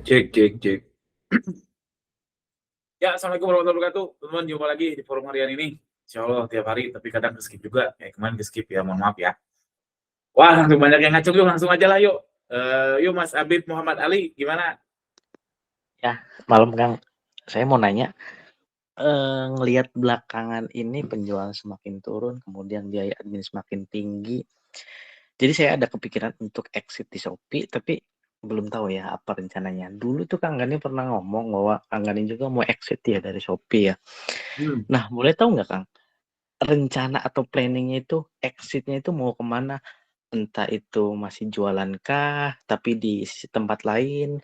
Cek cek cek. Ya, assalamualaikum warahmatullahi wabarakatuh. Teman-teman, jumpa lagi di forum harian ini. Insya Allah tiap hari, tapi kadang skip juga. Kayak kemarin skip ya, mohon maaf ya. Wah, langsung banyak yang ngacung yuk, langsung aja lah yuk. Yuk Mas Abid Muhammad Ali, gimana? Ya, malam Kang. Saya mau nanya, ngelihat belakangan ini penjualan semakin turun, kemudian biaya admin semakin tinggi. Jadi saya ada kepikiran untuk exit di Shopee, tapi belum tahu ya apa rencananya. Dulu tuh Kang Gani pernah ngomong bahwa Kang Gani juga mau exit ya dari Shopee ya. Nah, boleh tahu nggak Kang, rencana atau planningnya itu exitnya itu mau kemana? Entah itu masih jualan kah, tapi di sisi tempat lain,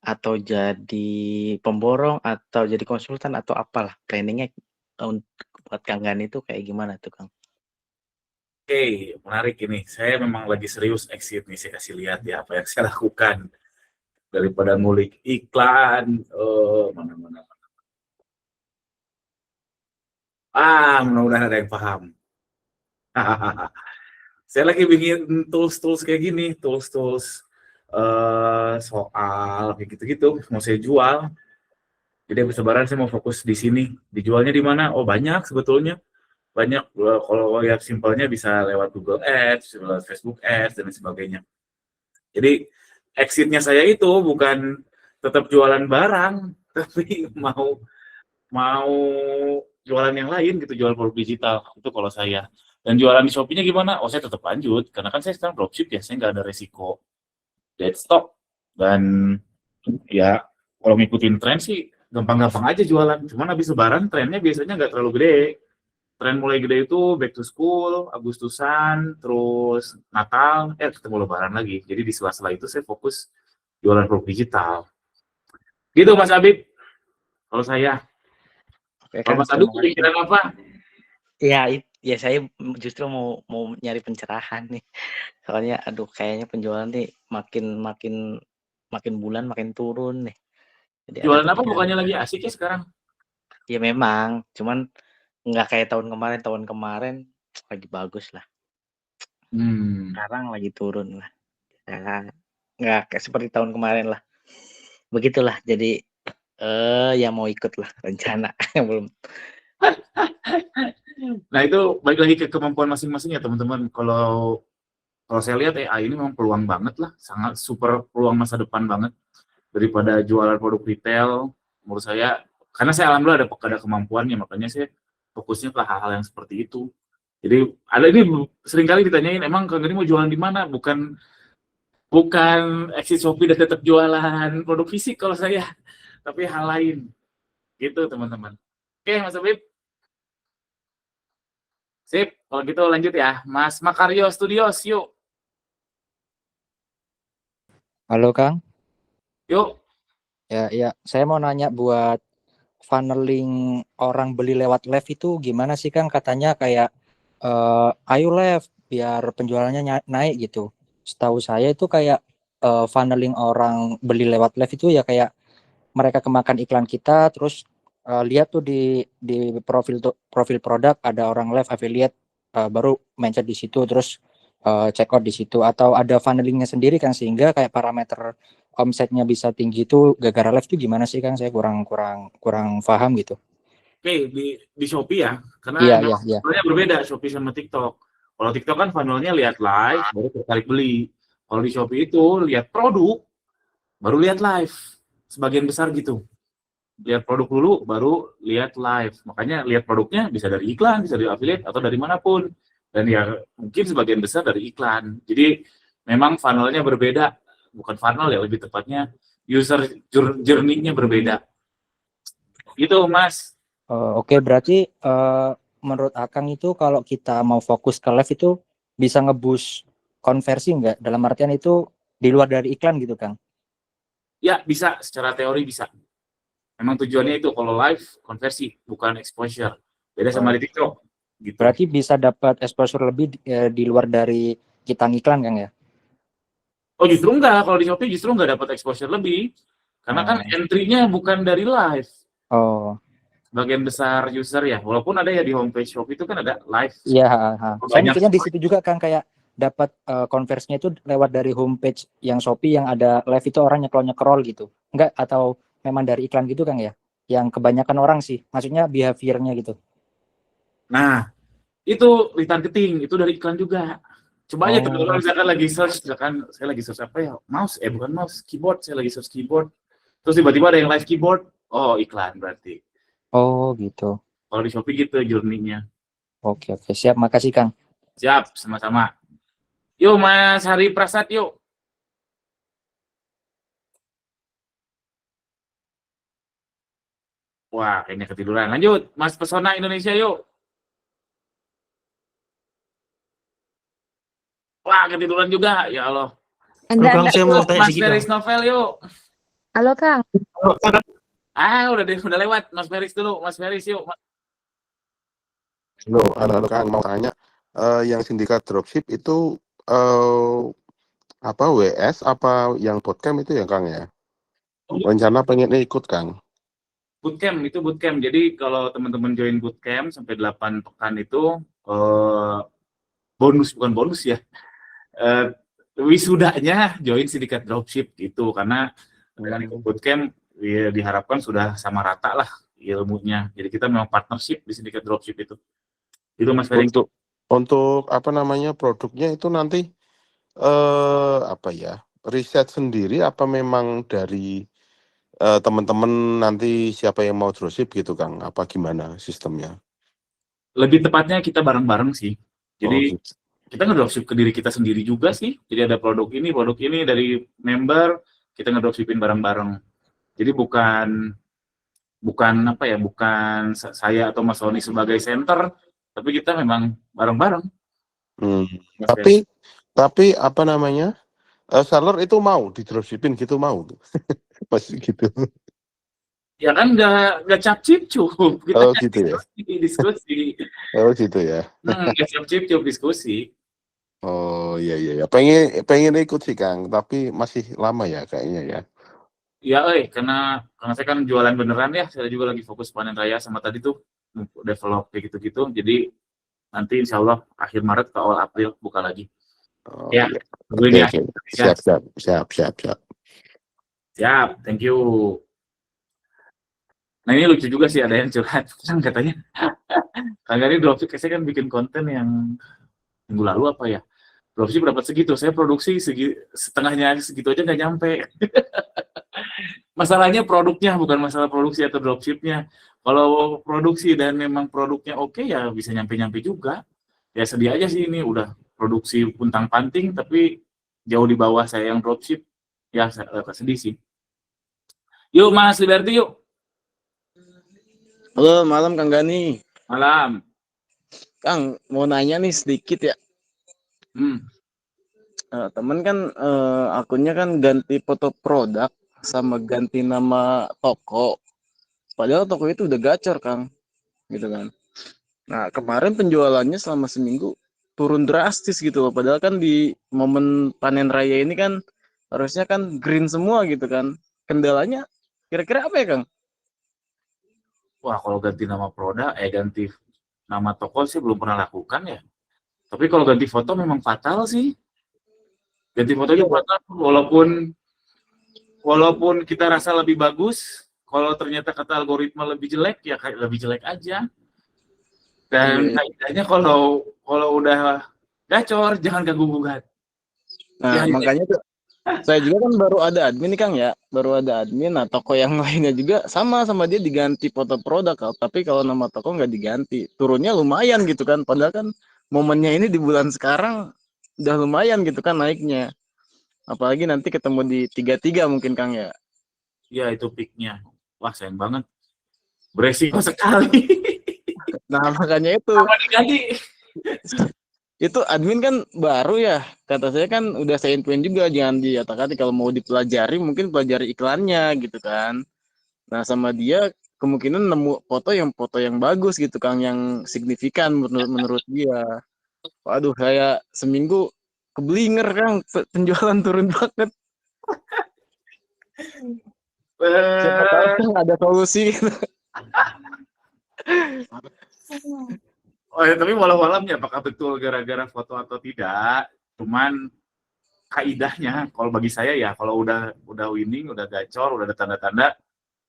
atau jadi pemborong, atau jadi konsultan, atau apalah planningnya buat Kang Gani itu kayak gimana tuh Kang? Oke, menarik ini. Saya memang lagi serius exit nih, saya kasih lihat ya apa yang saya lakukan. Daripada ngulik iklan, mana-mana. Mudah-mudahan ada yang paham. Saya lagi bikin tools-tools kayak gini, tools-tools soal kayak gitu-gitu mau saya jual. Jadi habis lebaran saya mau fokus di sini. Dijualnya di mana? Oh, banyak sebetulnya. Banyak, kalau lihat simpelnya bisa lewat Google Ads, lewat Facebook Ads dan sebagainya. Jadi exit-nya saya itu bukan tetap jualan barang, tapi mau mau jualan yang lain gitu, jualan produk digital itu kalau saya. Dan jualan di Shopee-nya gimana? Oh, saya tetap lanjut karena kan saya sekarang dropship ya, saya nggak ada resiko dead stock. Dan ya kalau ngikutin tren sih gampang-gampang aja jualan. Cuman habis lebaran trennya biasanya nggak terlalu gede. Tren mulai gede itu back to school, Agustusan, terus Natal, ketemu lebaran lagi. Jadi di sela-sela itu saya fokus jualan produk digital. Gitu Mas Abib, kalau saya. Oke Kalau Kang, Mas Abib terima kasih. kepikiran apa? Ya saya justru mau nyari pencerahan nih. Soalnya aduh kayaknya penjualan nih makin makin makin bulan makin turun nih. Jadi ada Jualan apa kepikiran. bukannya lagi asik ya sekarang? Ya memang, cuman nggak kayak tahun kemarin. Tahun kemarin lagi bagus lah. Sekarang lagi turun lah. Ya, nggak kayak seperti tahun kemarin lah. Begitulah. Jadi ya mau ikut lah rencana belum. Nah itu balik lagi ke kemampuan masing-masing ya teman-teman. Kalau saya lihat AI ini memang peluang banget lah, sangat super peluang masa depan banget daripada jualan produk retail. Menurut saya, karena saya alhamdulillah ada kemampuannya, makanya saya fokusnya ke hal-hal yang seperti itu. Jadi ada ini seringkali ditanyain, emang Kang Gani mau jualan di mana? Bukan exit Shopee dan tetap jualan produk fisik kalau saya, tapi hal lain. Gitu teman-teman. Oke Mas Habib. Sip, kalau gitu lanjut ya. Mas Makario Studios, yuk. Halo Kang, Yuk. ya saya mau nanya buat funneling orang beli lewat live itu gimana sih Kang? Katanya kayak ayo live biar penjualannya naik gitu. Setahu saya itu kayak funneling orang beli lewat live itu ya kayak mereka kemakan iklan kita, terus lihat tuh di profil produk ada orang live affiliate, baru mencet di situ, terus check out di situ, atau ada funnelingnya sendiri kan sehingga kayak parameter omsetnya bisa tinggi itu gara-gara live itu gimana sih Kang? Saya kurang paham gitu. Oke, di Shopee ya, karena Iya, memang iya, iya. funnelnya berbeda Shopee sama TikTok. Kalau TikTok kan funnelnya lihat live, baru tertarik beli. Kalau di Shopee itu lihat produk, baru lihat live. Sebagian besar gitu. Lihat produk dulu, baru lihat live. Makanya lihat produknya bisa dari iklan, bisa dari affiliate, atau dari manapun. Dan ya mungkin sebagian besar dari iklan. Jadi memang funnelnya berbeda. Bukan funnel ya, lebih tepatnya user journey-nya berbeda. Gitu Mas. Oke, berarti menurut Akang itu kalau kita mau fokus ke live itu bisa ngeboost konversi nggak? Dalam artian itu di luar dari iklan gitu, Kang? Ya, bisa. Secara teori bisa. Memang tujuannya itu kalau live konversi, bukan exposure. Beda sama di TikTok. Gitu. Berarti bisa dapat exposure lebih di luar dari kita ngiklan, Kang ya? Oh, justru enggak. Kalau di Shopee justru enggak dapat exposure lebih. Karena kan entry-nya bukan dari live. Oh. Bagian besar user ya, walaupun ada ya di homepage Shopee itu kan ada live. Iya, saya mikirnya di situ juga kan kayak dapat konversinya itu lewat dari homepage yang Shopee yang ada live itu orang nyekrol gitu. Enggak, atau memang dari iklan gitu Kang ya? Yang kebanyakan orang sih, maksudnya behavior-nya gitu. Nah, itu retargeting, itu dari iklan juga. Coba aja kalau Oh, misalkan lagi search, misalkan saya lagi search apa ya, mouse, bukan mouse, keyboard, saya lagi search keyboard, terus tiba-tiba ada yang live keyboard, oh iklan berarti. oh gitu. Kalau di Shopee gitu journey-nya. Oke, siap, makasih Kang. Siap, sama-sama. Yuk Mas Hari Prasad, yuk. Wah, kayaknya ketiduran. Lanjut, Mas Pesona Indonesia, yuk. Wah, ketiduran juga, ya Allah. Kang, saya mau tanya Mas sedikit, Feris Kang. Novel, yuk. Halo Kang, Udah lewat. Mas Feris dulu, Mas Feris, yuk. Halo Kang, mau tanya, yang sindikat dropship itu apa WS apa yang bootcamp itu ya Kang ya? Rencana pengen ikut Kang. Bootcamp, itu bootcamp. Jadi kalau teman-teman join bootcamp sampai 8 pekan itu bukan bonus ya. Wisudanya join sindikat dropship gitu, karena dengan ikut bootcamp ya, diharapkan sudah sama rata lah ilmunya. Jadi kita memang partnership di sindikat dropship itu. Itu Mas Ferry. Untuk apa namanya produknya itu nanti apa ya, riset sendiri apa memang dari teman-teman nanti siapa yang mau dropship gitu Kang? Apa gimana sistemnya? Lebih tepatnya kita bareng-bareng sih. Jadi gitu. kita ngedropship ke diri kita sendiri juga sih. Jadi ada produk ini dari member, kita ngedropshipin bareng-bareng. Jadi bukan apa ya, bukan saya atau Mas Sony sebagai center, tapi kita memang bareng-bareng. Mas Ferry. Tapi apa namanya? Seller itu mau di dropshipin gitu mau? Pasti gitu. Ya kan nggak cap-cip-cup. Kita Oh gitu ya. diskusi. Oh gitu ya. Nggak cap-cip-cup, diskusi. Oh iya. Pengen ikut sih Kang, tapi masih lama ya kayaknya ya. Ya, karena saya kan jualan beneran ya, saya juga lagi fokus panen raya sama tadi tuh develop kayak gitu-gitu. Jadi nanti insya Allah akhir Maret ke awal April buka lagi. Oh Ya, iya. tungguin ya. Oke. Siap. Siap, thank you. Nah ini lucu juga sih, ada yang curhat kan katanya, Kang Gani dropship, saya kan bikin konten yang minggu lalu apa ya, dropship dapat segitu, saya produksi setengahnya segitu aja nggak nyampe. Masalahnya produknya, bukan masalah produksi atau dropshipnya. Kalau produksi dan memang produknya oke, ya bisa nyampe-nyampe juga. Ya sedih aja sih, ini udah produksi puntang-panting tapi jauh di bawah saya yang dropship. Ya sedih sih. Yuk Mas Liberty, yuk. Halo, malam Kang Gani. Malam. Kang, mau nanya nih sedikit ya. Temen kan akunnya kan ganti foto produk sama ganti nama toko. Padahal toko itu udah gacor, Kang. Gitu kan. Nah, kemarin penjualannya selama seminggu turun drastis gitu loh. Padahal kan di momen panen raya ini kan harusnya kan green semua gitu kan. Kendalanya kira-kira apa ya, Kang? Wah, kalau ganti nama produk, ganti nama toko sih belum pernah lakukan ya. Tapi kalau ganti foto memang fatal sih. Ganti fotonya fatal, walaupun kita rasa lebih bagus, kalau ternyata kata algoritma lebih jelek, ya kayak lebih jelek aja. Dan kaidahnya kalau udah gacor, jangan ganggu gugat. Nah, makanya tuh saya juga kan baru ada admin nih Kang ya, baru ada admin. Nah, toko yang lainnya juga sama dia diganti foto produk, tapi kalau nama toko nggak diganti, turunnya lumayan gitu kan. Padahal kan momennya ini di bulan sekarang udah lumayan gitu kan naiknya. Apalagi nanti ketemu di 33 mungkin Kang ya. Ya itu peaknya. Wah sayang banget. Beresiko sekali. Nah makanya itu. Itu admin kan baru ya, kata saya kan udah saya infoin juga jangan diatak-atik, kalau mau dipelajari mungkin pelajari iklannya gitu kan. Nah sama dia kemungkinan nemu foto yang bagus gitu Kang, yang signifikan menurut dia. Waduh kayak seminggu keblinger Kang, penjualan turun banget. Siapa tahu kan ada solusi gitu. Oh ya, tapi walau-walamnya apakah betul gara-gara foto atau tidak, cuman kaidahnya kalau bagi saya ya, kalau udah winning, udah gacor, udah ada tanda-tanda,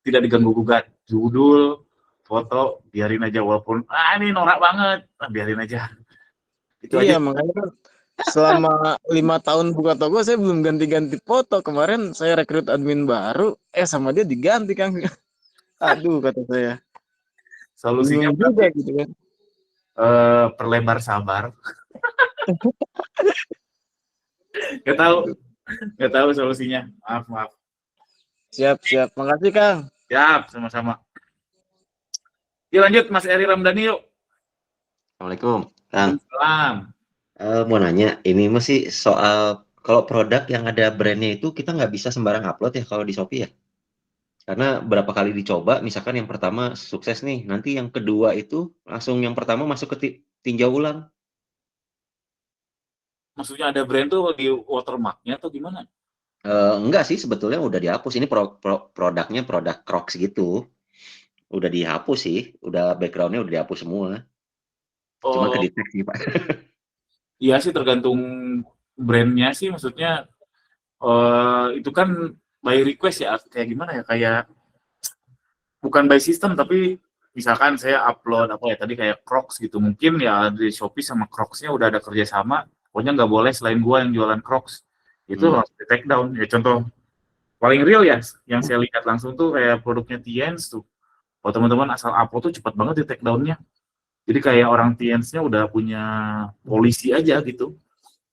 tidak diganggu gugat. Judul, foto, biarin aja walaupun ini norak banget, biarin aja. Itu Iya, aja. makanya kan selama 5 tahun buka toko saya belum ganti-ganti foto. Kemarin saya rekrut admin baru, sama dia diganti Kang. Aduh, kata saya. Solusinya Bingung juga berarti gitu kan. perlebar sabar. Nggak tahu solusinya. Maaf. Siap. Makasih Kang. Siap, sama-sama. Yuk lanjut, Mas Eri Ramdhani yuk. Assalamualaikum, Kang. Waalaikumsalam. Mau nanya, ini masih soal kalau produk yang ada brandnya itu kita nggak bisa sembarang upload ya kalau di Shopee ya? Karena berapa kali dicoba, misalkan yang pertama sukses nih, nanti yang kedua itu langsung yang pertama masuk ke tinjau ulang. Maksudnya ada brand tuh di watermarknya atau gimana? Enggak sih, sebetulnya udah dihapus. Ini produknya produk Crocs gitu. Udah dihapus sih, udah backgroundnya udah dihapus semua. Cuman Oh, kedetek sih, Pak. iya sih tergantung brandnya sih, maksudnya itu kan by request ya, kayak gimana ya, kayak bukan by system, tapi misalkan saya upload apa ya tadi kayak Crocs gitu, mungkin ya di Shopee sama Crocs-nya udah ada kerjasama, pokoknya nggak boleh selain gua yang jualan Crocs, itu langsung di take down. Ya contoh paling real ya, yang saya lihat langsung tuh kayak produknya Tiens tuh, kalau teman-teman asal upload tuh cepat banget di take down-nya, jadi kayak orang Tiens-nya udah punya polisi aja gitu.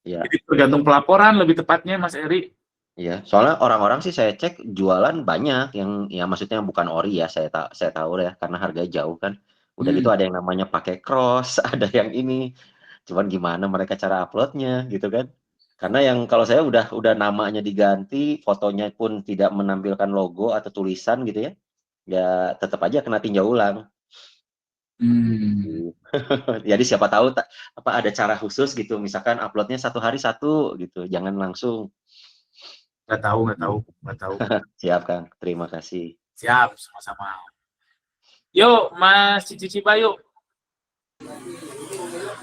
Ya. Jadi tergantung pelaporan lebih tepatnya, Mas Eri. Iya, soalnya orang-orang sih saya cek jualan banyak yang ya maksudnya bukan ori ya, saya tahu ya karena harganya jauh kan. Udah gitu ada yang namanya pakai cross, ada yang ini. Cuman gimana mereka cara uploadnya gitu kan? Karena yang kalau saya udah namanya diganti, fotonya pun tidak menampilkan logo atau tulisan gitu ya. Ya tetap aja kena tinjau ulang. Jadi siapa tahu apa ada cara khusus gitu, misalkan uploadnya 1 hari 1 gitu, jangan langsung. Nggak tahu. Siap Kang, terima kasih. Siap, sama-sama. Yuk, Mas Cici Cipa yuk.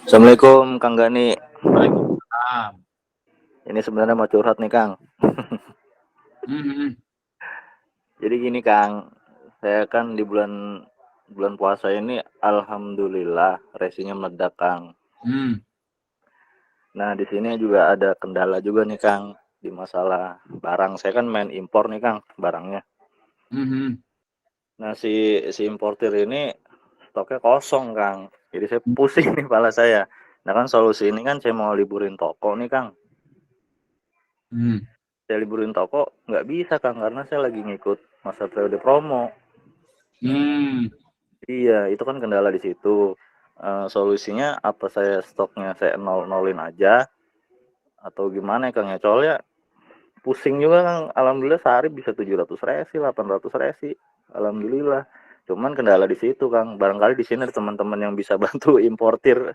Assalamualaikum Kang Gani. Waalaikumsalam. Ini sebenarnya mau curhat nih Kang. Jadi gini Kang, saya kan di bulan puasa ini alhamdulillah resinya meledak Kang. Nah di sini juga ada kendala juga nih Kang di masalah barang. Saya kan main impor nih Kang barangnya. Nah si importir ini stoknya kosong Kang. Jadi saya pusing nih kepala saya. Nah kan solusi ini kan saya mau liburin toko nih Kang. Saya liburin toko nggak bisa Kang karena saya lagi ngikut masa periode promo. Iya itu kan kendala di situ. Solusinya apa saya stoknya saya nolin aja atau gimana ya Kang ya? Soalnya pusing juga Kang. Alhamdulillah sehari bisa 700 resi, 800 resi. Alhamdulillah. Cuman kendala di situ Kang. Barangkali di sini ada teman-teman yang bisa bantu importir.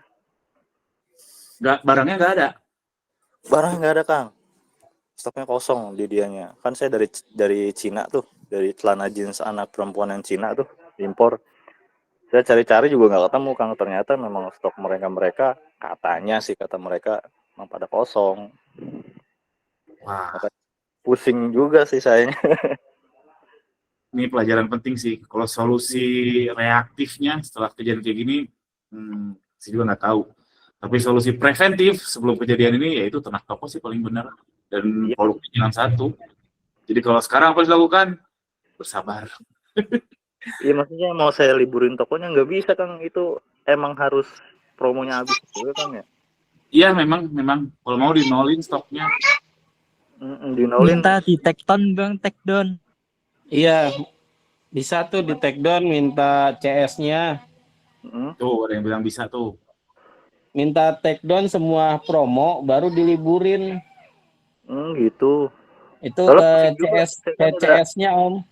Barangnya nggak ada. Barang nggak ada Kang. Stoknya kosong di dianya. Kan saya dari Cina tuh, dari celana jeans anak perempuan yang Cina tuh impor. Saya cari-cari juga nggak ketemu Kang. Ternyata memang stok mereka katanya sih kata mereka memang pada kosong. Wah. Pusing juga sih saya. Ini pelajaran penting sih. Kalau solusi reaktifnya setelah kejadian kayak gini, saya juga nggak tahu. Tapi solusi preventif sebelum kejadian ini yaitu ternak toko sih paling benar. Dan produknya jangan satu. Jadi kalau sekarang apa dilakukan? Bersabar. Iya maksudnya mau saya liburin tokonya nggak bisa Kang, itu emang harus promonya habis juga Kang ya? Iya memang kalau mau dinolin stoknya. Dinolin. Minta di take down Bang, take down. Iya, bisa tuh di take down, minta CS-nya. Tuh ada yang bilang bisa tuh. Minta take down semua promo baru diliburin. Gitu. Itu ke CS-nya Om.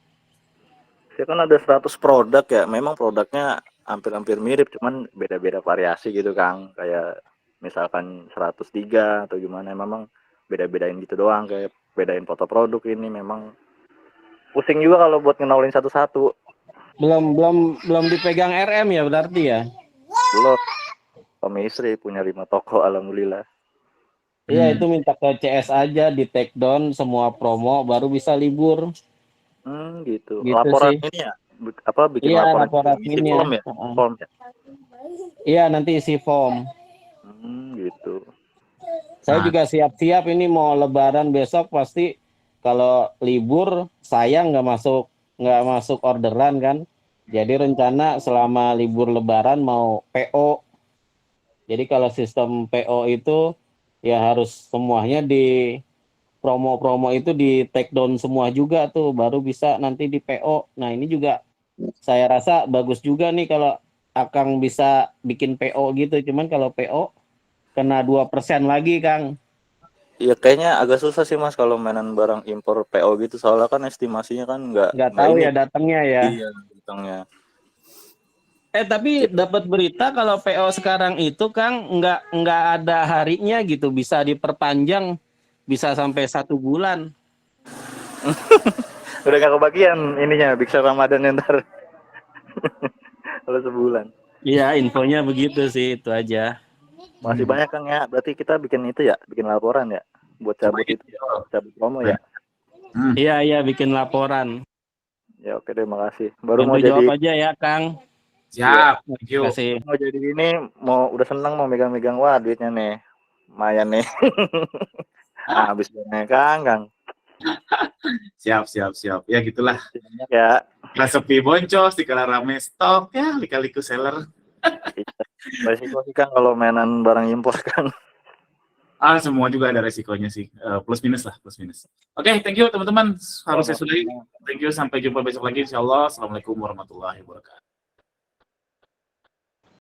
Saya kan ada 100 produk ya, memang produknya hampir mirip, cuman beda-beda variasi gitu Kang. Kayak misalkan 103 atau gimana, memang beda-bedain gitu doang, kayak bedain foto produk ini memang pusing juga kalau buat ngenolin satu-satu. Belum dipegang RM ya berarti ya? Belum. Suami istri punya 5 toko alhamdulillah. Iya, itu minta ke CS aja di take down semua promo baru bisa libur. Gitu. Gitu Laporan sih. ini ya, bikin Iya, laporan laporan isi ini form ya. ya, form ya. Iya, nanti isi form. Gitu. Saya Nah, juga siap-siap ini mau lebaran besok pasti kalau libur saya nggak masuk orderan kan. Jadi rencana selama libur lebaran mau PO. Jadi kalau sistem PO itu ya harus semuanya di promo-promo itu di take down semua juga tuh baru bisa nanti di PO. Nah, ini juga saya rasa bagus juga nih kalau Akang bisa bikin PO gitu. Cuman kalau PO kena 2% lagi, Kang. Iya kayaknya agak susah sih Mas kalau mainan barang impor PO gitu soalnya kan estimasinya kan Nggak nggak tahu ini. ya datangnya ya. Iya, datangnya. Tapi dapat berita kalau PO sekarang itu Kang nggak ada harinya gitu, bisa diperpanjang bisa sampai 1 bulan. Udah gak kebagian ininya Big Sale Ramadan ntar. Kalau sebulan. Iya, infonya begitu sih, itu aja. Masih banyak Kang ya. Berarti kita bikin itu ya, bikin laporan ya buat cabut itu ya, cabut promo ya. Iya, bikin laporan. Ya oke deh, makasih. Baru Bantu mau jadi jawab aja ya, Kang. siap. Thank you. Kasih. mau jadi ini udah seneng mau megang-megang wah duitnya nih. Lumayan nih. Habis banyak Kang. Siap. Ya gitulah. Banyak ya. Kelas sepi boncos, dikala rame stok, ya lika-liku seller. Resiko sih Kang kalau mainan barang impor Kang. Semua juga ada resikonya sih. Plus minus lah, plus minus. Oke, thank you teman-teman. Harus saya sudahi. Thank you, sampai jumpa besok lagi insyaallah. Assalamualaikum warahmatullahi wabarakatuh.